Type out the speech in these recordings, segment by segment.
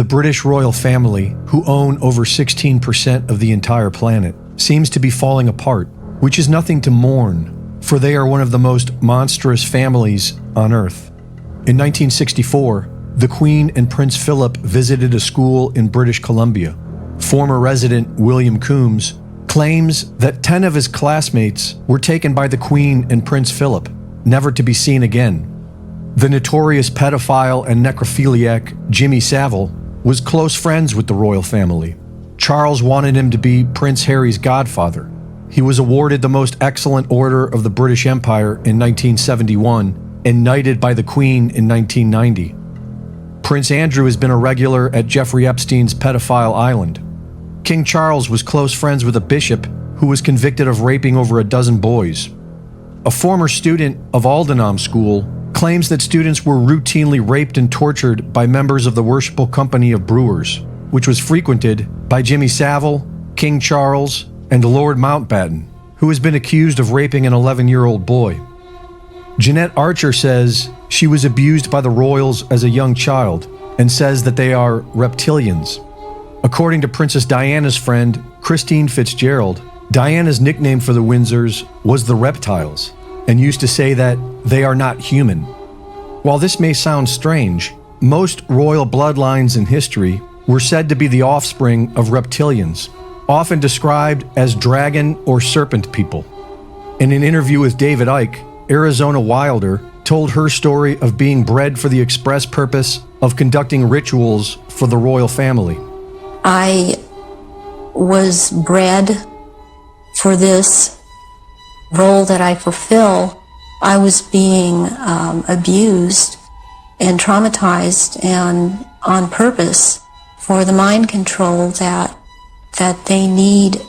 The British royal family, who own over 16% of the entire planet, seems to be falling apart, which is nothing to mourn, for they are one of the most monstrous families on Earth. In 1964, the Queen and Prince Philip visited a school in British Columbia. Former resident William Coombs claims that 10 of his classmates were taken by the Queen and Prince Philip, never to be seen again. The notorious pedophile and necrophiliac Jimmy Savile was close friends with the royal family. Charles wanted him to be Prince Harry's godfather. He was awarded the Most Excellent Order of the British Empire in 1971 and knighted by the Queen in 1990. Prince Andrew has been a regular at Jeffrey Epstein's pedophile island. King Charles was close friends with a bishop who was convicted of raping over a dozen boys. A former student of Aldenham School claims that students were routinely raped and tortured by members of the Worshipful Company of Brewers, which was frequented by Jimmy Savile, King Charles, and Lord Mountbatten, who has been accused of raping an 11-year-old boy. Jeanette Archer says she was abused by the royals as a young child and says that they are reptilians. According to Princess Diana's friend, Christine Fitzgerald, Diana's nickname for the Windsors was the Reptiles, and used to say that they are not human. While this may sound strange, most royal bloodlines in history were said to be the offspring of reptilians, often described as dragon or serpent people. In an interview with David Icke, Arizona Wilder told her story of being bred for the express purpose of conducting rituals for the royal family. I was bred for this role that I fulfill. I was being abused and traumatized, and on purpose, for the mind control that they need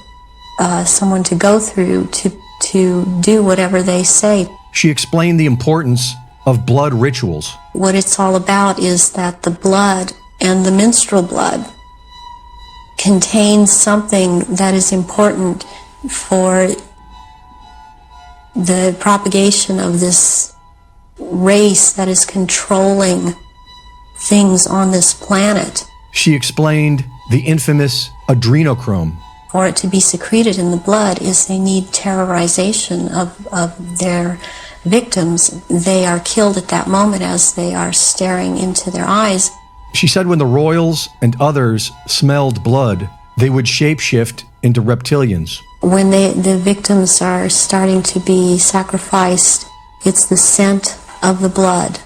someone to go through to do whatever they say. She explained the importance of blood rituals. What it's all about is that the blood and the menstrual blood contains something that is important for the propagation of this race that is controlling things on this planet. She explained the infamous adrenochrome. For it to be secreted in the blood is they need terrorization of their victims. They are killed at that moment as they are staring into their eyes. She said when the royals and others smelled blood, they would shapeshift into reptilians. When the victims are starting to be sacrificed, it's the scent of the blood.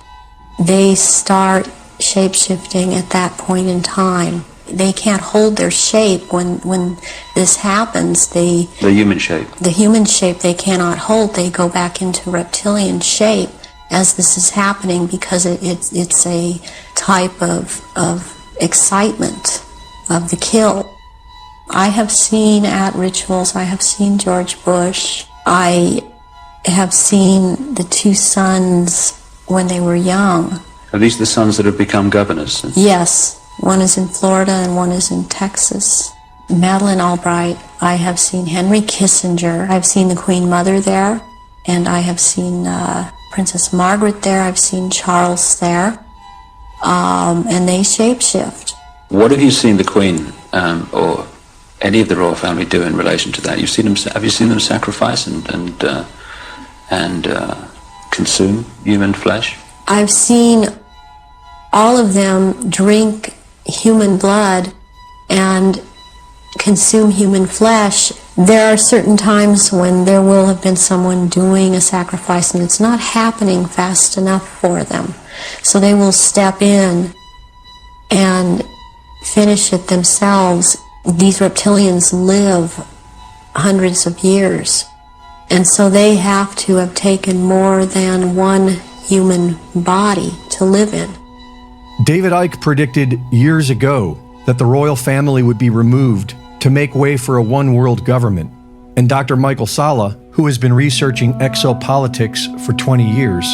They start shapeshifting at that point in time. They can't hold their shape when this happens. The human shape. The human shape they cannot hold. They go back into reptilian shape as this is happening because it's a type of excitement of the kill. I have seen at rituals, I have seen George Bush. I have seen the two sons when they were young. Are these the sons that have become governors? Yes. One is in Florida and one is in Texas. Madeleine Albright. I have seen Henry Kissinger. I've seen the Queen Mother there, and I have seen Princess Margaret there. I've seen Charles there, and they shapeshift. What have you seen the Queen or any of the royal family do in relation to that? Have you seen them sacrifice and consume human flesh? I've seen all of them drink human blood and consume human flesh. There are certain times when there will have been someone doing a sacrifice and it's not happening fast enough for them. So they will step in and finish it themselves. These reptilians live hundreds of years, and so they have to have taken more than one human body to live in. David Icke predicted years ago that the royal family would be removed to make way for a one-world government. And Dr. Michael Salla, who has been researching exopolitics for 20 years,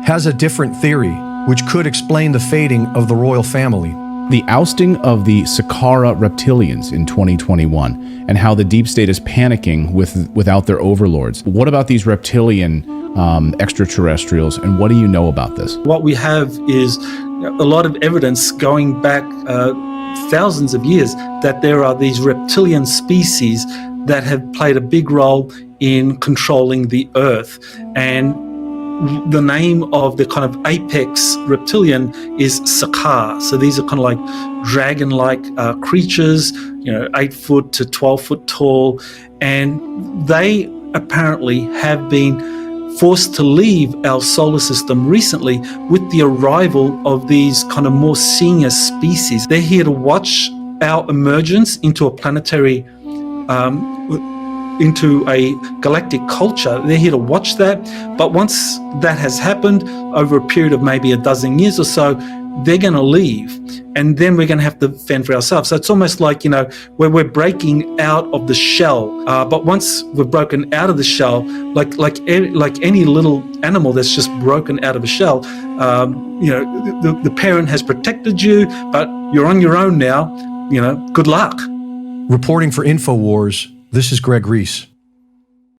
has a different theory which could explain the fading of the royal family. The ousting of the Saqqara reptilians in 2021 and how the deep state is panicking without their overlords. What about these reptilian extraterrestrials, and what do you know about this? What we have is a lot of evidence going back thousands of years that there are these reptilian species that have played a big role in controlling the earth. And the name of the kind of apex reptilian is Sakar. So these are kind of like dragon-like creatures, 8 foot to 12 foot tall, and they apparently have been forced to leave our solar system recently with the arrival of these kind of more senior species. They're here to watch our emergence into a planetary into a galactic culture. They're here to watch that. But once that has happened over a period of maybe a dozen years or so, they're going to leave. And then we're going to have to fend for ourselves. So it's almost like, where we're breaking out of the shell. But once we've broken out of the shell, like any little animal that's just broken out of a shell, the parent has protected you, but you're on your own now. Good luck. Reporting for InfoWars, this is Greg Reese.